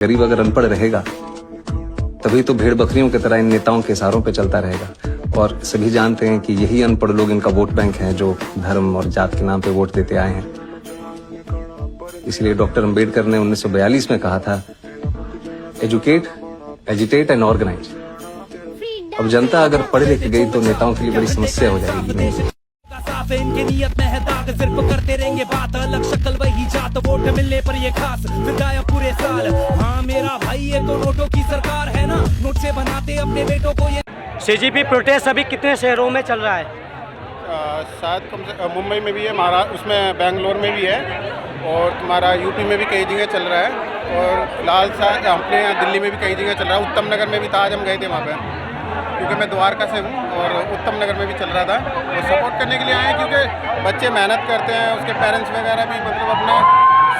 गरीब अगर अनपढ़ रहेगा तभी तो भेड़ बकरियों की तरह इन नेताओं के इशारों पे चलता रहेगा। और सभी जानते हैं कि यही अनपढ़ लोग इनका वोट बैंक है, जो धर्म और जात के नाम पे वोट देते आए हैं। इसलिए डॉक्टर अंबेडकर ने 1942 में कहा था, एजुकेट, एजिटेट एंड ऑर्गेनाइज। अब जनता अगर पढ़ लिख गई तो नेताओं के लिए बड़ी समस्या हो जाएगी। इनके नियत में है दाग, सिर्फ करते रहेंगे बात, अलग शक्ल वही जात, वोट मिलने पर ये खास विदाया पूरे साल। हाँ मेरा भाई, ये तो नोटों की सरकार है ना, नोट से बनाते अपने बेटों को ये। सीजेपी प्रोटेस्ट अभी कितने शहरों में चल रहा है? शायद मुंबई में भी है, उसमें बेंगलोर में भी है, और तुम्हारा यूपी में भी कई जगह चल रहा है, और फिलहाल अपने यहाँ दिल्ली में भी कई जगह चल रहा है। उत्तम नगर में भी था, आज हम गए थे वहाँ पे, क्योंकि मैं द्वारका से हूँ, और उत्तम नगर में भी चल रहा था। वो सपोर्ट करने के लिए आए हैं, क्योंकि बच्चे मेहनत करते हैं, उसके पेरेंट्स वगैरह भी मतलब अपना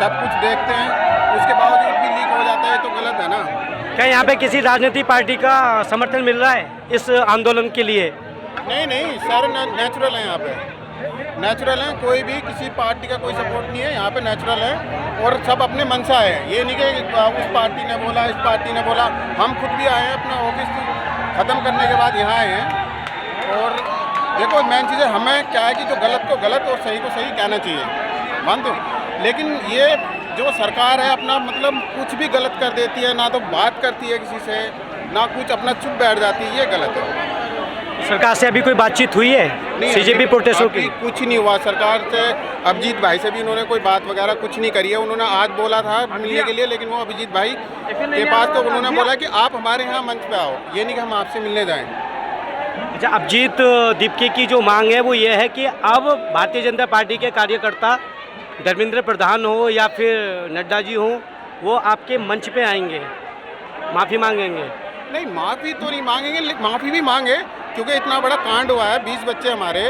सब कुछ देखते हैं, उसके बावजूद भी लीक हो जाता है, तो गलत है ना। क्या यहाँ पे किसी राजनीतिक पार्टी का समर्थन मिल रहा है इस आंदोलन के लिए? नहीं, सारे नेचुरल हैं यहाँ पे, नेचुरल हैं, कोई भी किसी पार्टी का कोई सपोर्ट नहीं है यहाँ पे, नेचुरल है, और सब अपने मन से आए हैं। ये नहीं कि उस पार्टी ने बोला, इस पार्टी ने बोला। हम खुद भी आए हैं, अपना ऑफिस ख़त्म करने के बाद यहाँ आए हैं। और देखो मेन चीज़ है, हमें क्या है कि जो गलत को गलत और सही को सही कहना चाहिए, मान दो। लेकिन ये जो सरकार है अपना मतलब कुछ भी गलत कर देती है, ना तो बात करती है किसी से, ना कुछ अपना चुप बैठ जाती है, ये गलत है। सरकार से अभी कोई बातचीत हुई है सीजेपी प्रोटेस्टों की? कुछ नहीं हुआ सरकार से। अभिजीत भाई से भी उन्होंने कोई बात वगैरह कुछ नहीं करी है। उन्होंने आज बोला था मिलने के लिए, लेकिन वो अभिजीत भाई के पास तो उन्होंने बोला कि आप हमारे यहाँ मंच पे आओ, ये नहीं कि हम आपसे मिलने जाएं। अच्छा, अभिजीत दीपके की जो मांग है वो ये है कि अब भारतीय जनता पार्टी के कार्यकर्ता धर्मेंद्र प्रधान हो या फिर नड्डा जी हो, वो आपके मंच पे आएंगे, माफ़ी मांगेंगे। नहीं, माफ़ी तो नहीं मांगेंगे, लेकिन माफ़ी भी मांगे, क्योंकि इतना बड़ा कांड हुआ है, 20 बच्चे हमारे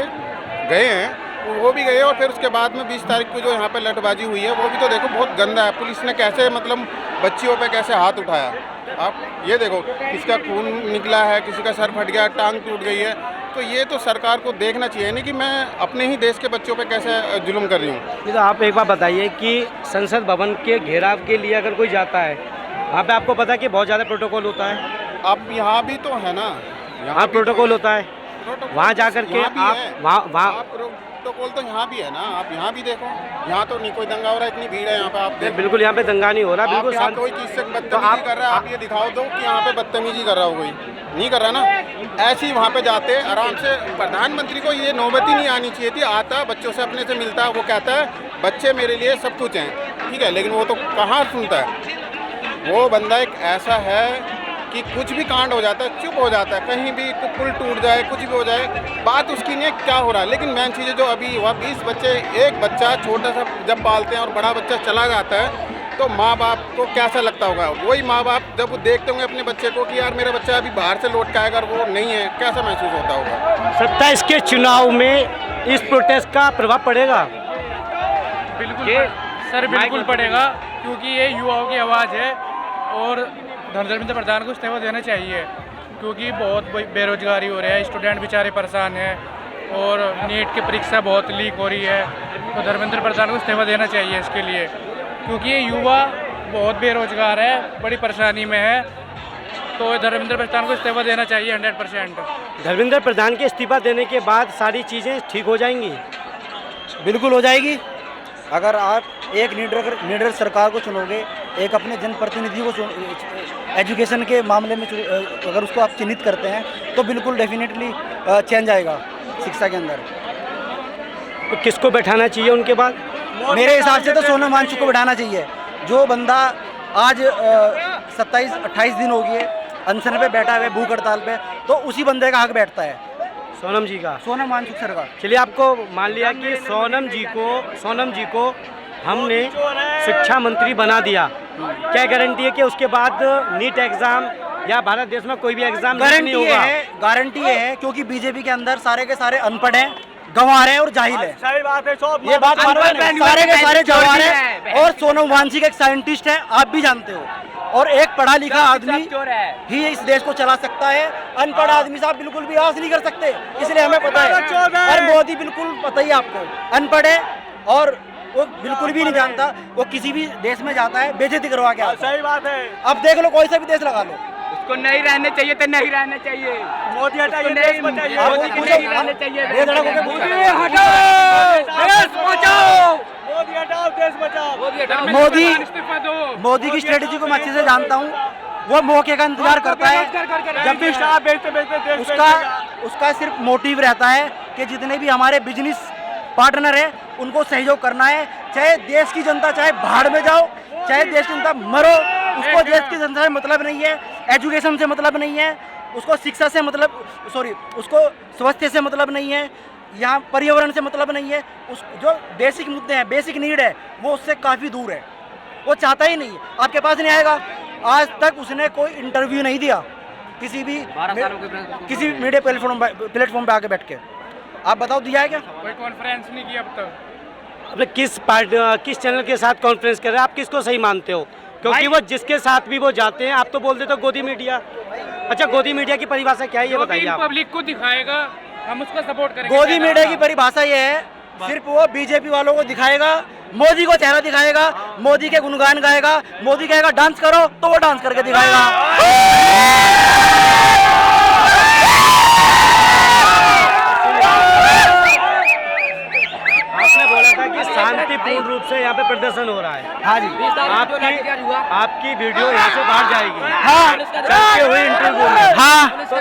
गए हैं, वो भी गए, और फिर उसके बाद में 20 तारीख को जो यहाँ पे लठबाजी हुई है, वो भी तो देखो बहुत गंदा है। पुलिस ने कैसे मतलब बच्चियों पे कैसे हाथ उठाया, आप ये देखो, किसका खून निकला है, किसी का सर फट गया, टांग टूट गई है। तो ये तो सरकार को देखना चाहिए, नहीं कि मैं अपने ही देश के बच्चों पे कैसे जुल्म कर रही हूँ। तो आप एक बात बताइए कि संसद भवन के घेराव के लिए अगर कोई जाता है, वहाँ पे आपको पता है कि बहुत ज़्यादा प्रोटोकॉल होता है? अब यहाँ भी तो है ना, यहाँ प्रोटोकॉल होता है, वहाँ जा कर के आप वहाँ प्रोटोकॉल तो यहाँ भी है ना। आप यहाँ भी देखो, यहाँ तो नहीं कोई दंगा हो रहा है, इतनी भीड़ है यहाँ पे। आप देखो, बिल्कुल यहाँ पे दंगा नहीं हो रहा, बिल्कुल शांत। कोई चीज़ से बदतमीजी कर रहा है, आप ये दिखाओ दो कि यहाँ पे बदतमीजी कर रहा हो, कोई नहीं कर रहा ना। ऐसे ही वहाँ पे जाते आराम से। प्रधानमंत्री को ये नौबत ही नहीं आनी चाहिए थी। आता बच्चों से अपने से मिलता, वो कहता है बच्चे मेरे लिए सब कुछ हैं, ठीक है, लेकिन वो तो कहाँ सुनता है। वो बंदा एक ऐसा है कि कुछ भी कांड हो जाता है, चुप हो जाता है, कहीं भी पुल टूट जाए, कुछ भी हो जाए, बात उसकी नहीं है क्या हो रहा है। लेकिन मेन चीज़ जो अभी हुआ, 20 बच्चे, एक बच्चा छोटा सा जब पालते हैं और बड़ा बच्चा चला जाता है, तो माँ बाप को कैसा लगता होगा। वही माँ बाप जब वो देखते होंगे अपने बच्चे को कि यार मेरा बच्चा अभी बाहर से लौट के आएगा और वो नहीं है, कैसा महसूस होता होगा। 27 के चुनाव में इस प्रोटेस्ट का प्रभाव पड़ेगा? बिल्कुल सर, बिल्कुल पड़ेगा, क्योंकि ये युवाओं की आवाज़ है, और धर्मेंद्र प्रधान को इस्तीफा देना चाहिए, क्योंकि बहुत बेरोजगारी हो रही है, स्टूडेंट बेचारे परेशान हैं, और नीट की परीक्षा बहुत लीक हो रही है। तो धर्मेंद्र प्रधान को इस्तीफा देना चाहिए इसके लिए, क्योंकि ये युवा बहुत बेरोजगार है, बड़ी परेशानी में है। तो धर्मेंद्र प्रधान को इस्तीफा देना चाहिए 100%। धर्मेंद्र प्रधान के इस्तीफा देने के बाद सारी चीज़ें ठीक हो जाएंगी? बिल्कुल हो जाएगी। अगर आप एक लीडर सरकार को चुनोगे, एक अपने जनप्रतिनिधि को एजुकेशन के मामले में अगर उसको आप चिन्हित करते हैं, तो बिल्कुल डेफिनेटली चेंज आएगा शिक्षा के अंदर। तो किसको बैठाना चाहिए उनके बाद? मेरे हिसाब से तो सोनम वांगचुक को बैठाना चाहिए। जो बंदा आज 27-28 दिन हो गए अनशन पे बैठा हुआ है, भूख हड़ताल पे, तो उसी बंदे का हक बैठता है, सोनम जी का, सोनम वांगचुक सरकार। चलिए, आपको मान लिया कि सोनम जी को हमने शिक्षा मंत्री बना दिया, क्या गारंटी है कि उसके बाद नीट एग्जाम या भारत देश में कोई भी एग्जाम नहीं होगा? गारंटी है, क्योंकि बीजेपी के अंदर सारे के सारे अनपढ़ हैं, गंवार हैं और जाहिल है। सही बात है, ये बात सारे के सारे गंवार हैं, और सोनम वांगचुक एक साइंटिस्ट है, आप भी जानते हो, और एक पढ़ा लिखा आदमी ही इस देश को चला सकता है। अनपढ़ आदमी से आप बिल्कुल भी आस नहीं कर सकते, इसलिए हमें पता है। और मोदी बिल्कुल पता ही आपको अनपढ़ है, और वो बिल्कुल भी नहीं जानता। वो किसी भी देश में जाता है बेइज्जती करवा के आता है। सही बात है। अब देख लो कोई सा भी देश लगा लो, उसको नहीं रहने चाहिए तो नहीं रहने चाहिए। मोदी हटाइए, उसको देश नहीं- बचाइए। आप मोदी को पूछो, नहीं रहने चाहिए। बेधड़क होके पूछो। मोदी हटाओ, देश बचाओ। मोदी हटाओ, देश बचाओ। इस्तीफा दो। मोदी की स्ट्रेटेजी को मैं अच्छे से जानता हूँ। वो मौके का इंतजार करता है। जब भी शराब बेचते बेचते देश उसका सिर्फ मोटिव रहता है कि जितने भी हमारे बिजनेस पार्टनर है उनको सहयोग करना है। चाहे देश की जनता चाहे भाड़ में जाओ, चाहे देश की जनता मरो, उसको देश की जनता से मतलब नहीं है, एजुकेशन से मतलब नहीं है, उसको शिक्षा से मतलब उसको स्वास्थ्य से मतलब नहीं है, यहाँ पर्यावरण से मतलब नहीं है। उस जो बेसिक मुद्दे हैं, बेसिक नीड है, वो उससे काफ़ी दूर है। वो चाहता ही नहीं है, आपके पास नहीं आएगा। आज तक उसने कोई इंटरव्यू नहीं दिया किसी मीडिया प्लेटफॉर्म पे आके बैठ के। आप बताओ दिया है क्या? कोई कॉन्फ्रेंस नहीं की अब तक। अपने किस चैनल के साथ कॉन्फ्रेंस कर रहे हैं? आप किसको सही मानते हो? क्योंकि वो जिसके साथ भी वो जाते हैं, आप तो बोल देते हो गोदी मीडिया। अच्छा, गोदी मीडिया की परिभाषा क्या है ये बताइए आप। पब्लिक को दिखाएगा, हम उसका सपोर्ट करेंगे। गोदी मीडिया की परिभाषा ये है, सिर्फ वो बीजेपी वालों को दिखाएगा, मोदी को चेहरा दिखाएगा, मोदी के गुणगान गाएगा, मोदी कहेगा डांस करो तो वो डांस करके दिखाएगा। आपने बोला था कि शांतिपूर्ण रूप से यहाँ पे प्रदर्शन हो रहा है। हाँ जी, आपकी वीडियो यहाँ से बाहर जाएगी। हाँ करके हुए इंटरव्यू में। हाँ, तो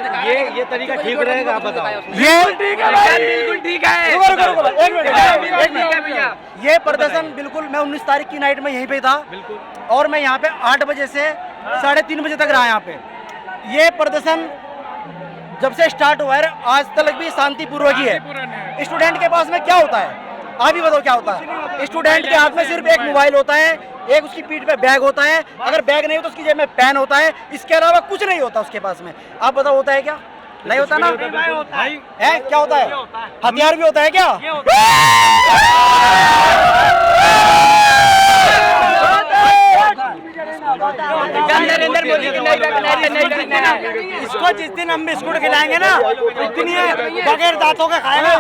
ये तरीका ठीक रहेगा? आप बताओ। ये बिल्कुल ठीक है। एक मिनट भैया, ये प्रदर्शन बिल्कुल मैं 19 तारीख की नाइट में यहीं पे था बिल्कुल। और मैं यहाँ पे 8 बजे से 3:30 बजे तक रहा यहाँ पे। ये प्रदर्शन जब से स्टार्ट हुआ है आज तक भी शांतिपूर्वक ही है। स्टूडेंट के पास में क्या होता है आप ही बताओ क्या होता है? स्टूडेंट के हाथ में सिर्फ एक मोबाइल होता है, एक उसकी पीठ पे बैग होता है, अगर बैग नहीं हो तो उसकी जेब में पेन होता है, इसके अलावा कुछ नहीं होता उसके पास में। आप बताओ होता है क्या? नहीं होता ना? है क्या होता है? हथियार भी होता है क्या? नरेंद्र मोदी की नहीं। इसको जिस दिन हम बिस्कुट खिलाएंगे ना, उस दिन ये बगैर दांतों का खाएगा,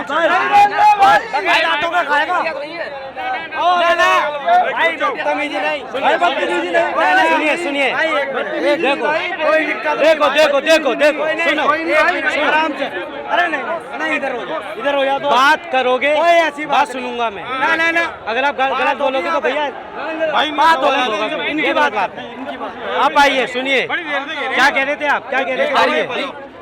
बगैर दांतों का खाएगा। भाई बदतमीजी नहीं, बदतमीजी नहीं। सुनिए, देखो, सुनो, आराम से। अरे नहीं इधर हो जाओ तो बात करोगे, कोई ऐसी बात सुनूंगा मैं। ना अगर आप गलत बोलोगे तो भैया बात होगा। इनकी बात आप आइए, सुनिए। क्या कह रहे थे आप? क्या कह रहे थे?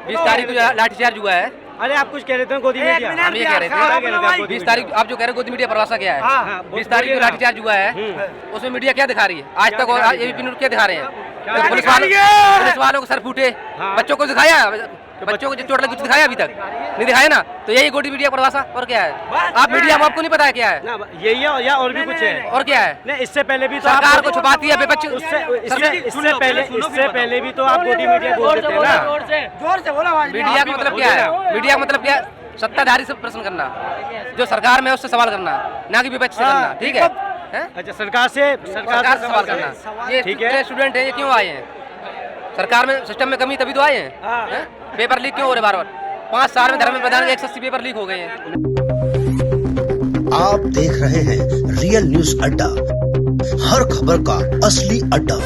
20 तारीख को लाठीचार्ज हुआ है। अरे आप कुछ कह रहे थे गोदी मीडिया। हम ये कह रहे थे 20 तारीख आप जो कह रहे हो गोदी मीडिया परिभाषा क्या है? 20 तारीख को लाठीचार्ज हुआ है, उसमें मीडिया क्या दिखा रही है आज तक? और एबीपी न्यूज़ क्या दिखा रहे हैं? पुलिस वालों को सर फूटे, बच्चों को दिखाया, बच्चों को जो चोट लगी कुछ दिखाया? अभी तक नहीं दिखाया ना। तो यही गोदी मीडिया परिभाषा। और क्या है? आप मीडिया में आपको नहीं पता है क्या है? यही है या और भी कुछ है? और क्या है? नहीं, इससे पहले भी तो सरकार को छुपाती है विपक्ष। इससे पहले भी तो आप गोदी मीडिया बोलते थे ना। जोर से बोला। मीडिया का मतलब क्या है? मीडिया का मतलब क्या है? सत्ताधारी से प्रश्न करना, जो सरकार में है उससे सवाल करना, ना कि विपक्ष से करना। ठीक है? अच्छा, सरकार से सवाल करना। ये ठीक है। स्टूडेंट है, ये क्यों आए हैं? सरकार में सिस्टम में कमी तभी तो आए हैं। पेपर लीक क्यों हो रहे बार-बार? 5 साल में धर्मेंद्र प्रधान के 180 पेपर लीक हो गए हैं। आप देख रहे हैं रियल न्यूज अड्डा, हर खबर का असली अड्डा।